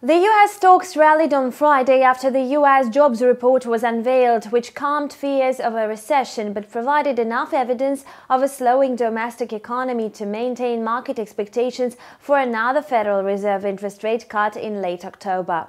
The U.S. stocks rallied on Friday after the U.S. jobs report was unveiled, which calmed fears of a recession but provided enough evidence of a slowing domestic economy to maintain market expectations for another Federal Reserve interest rate cut in late October.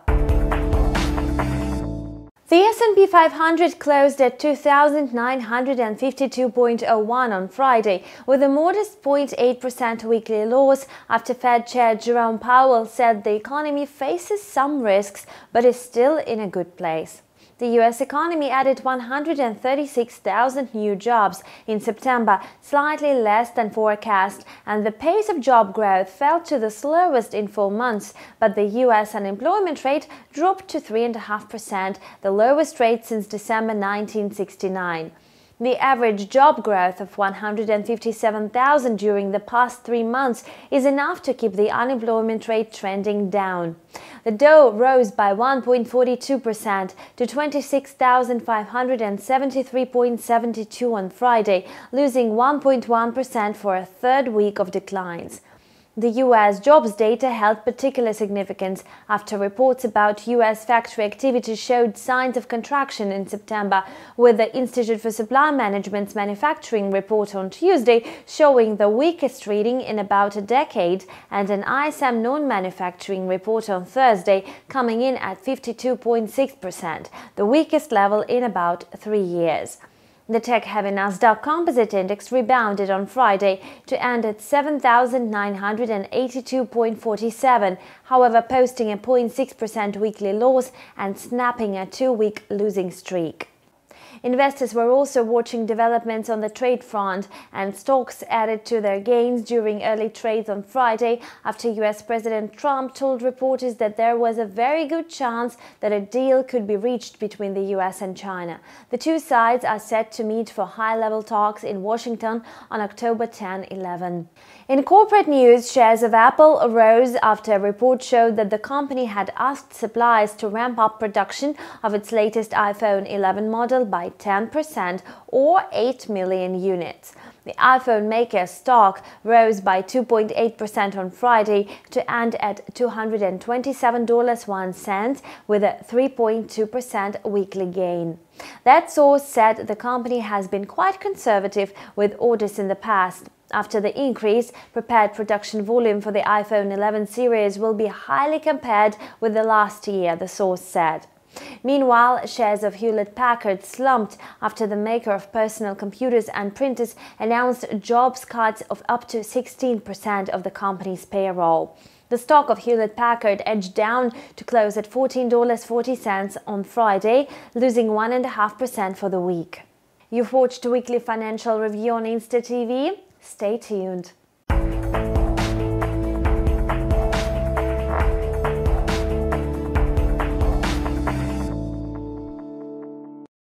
The S&P 500 closed at 2,952.01 on Friday, with a modest 0.8% weekly loss after Fed Chair Jerome Powell said the economy faces some risks but is still in a good place. The U.S. economy added 136,000 new jobs in September, slightly less than forecast, and the pace of job growth fell to the slowest in 4 months, but the U.S. unemployment rate dropped to 3.5%, the lowest rate since December 1969. The average job growth of 157,000 during the past 3 months is enough to keep the unemployment rate trending down. The Dow rose by 1.42% to 26,573.72 on Friday, losing 1.1% for a third week of declines. The U.S. jobs data held particular significance after reports about U.S. factory activity showed signs of contraction in September, with the Institute for Supply Management's manufacturing report on Tuesday showing the weakest reading in about a decade, and an ISM non-manufacturing report on Thursday coming in at 52.6%, the weakest level in about 3 years. The tech-heavy Nasdaq Composite Index rebounded on Friday to end at 7,982.47, however posting a 0.6% weekly loss and snapping a 2-week losing streak. Investors were also watching developments on the trade front, and stocks added to their gains during early trades on Friday after U.S. President Trump told reporters that there was a very good chance that a deal could be reached between the U.S. and China. The two sides are set to meet for high-level talks in Washington on October 10-11. In corporate news, shares of Apple rose after a report showed that the company had asked suppliers to ramp up production of its latest iPhone 11 model by 10% or 8 million units. The iPhone maker's stock rose by 2.8% on Friday to end at $227.01 with a 3.2% weekly gain. That source said the company has been quite conservative with orders in the past. After the increase, prepared production volume for the iPhone 11 series will be highly compared with the last year, the source said. Meanwhile, shares of Hewlett-Packard slumped after the maker of personal computers and printers announced jobs cuts of up to 16% of the company's payroll. The stock of Hewlett-Packard edged down to close at $14.40 on Friday, losing 1.5% for the week. You've watched a weekly financial review on Insta TV. Stay tuned.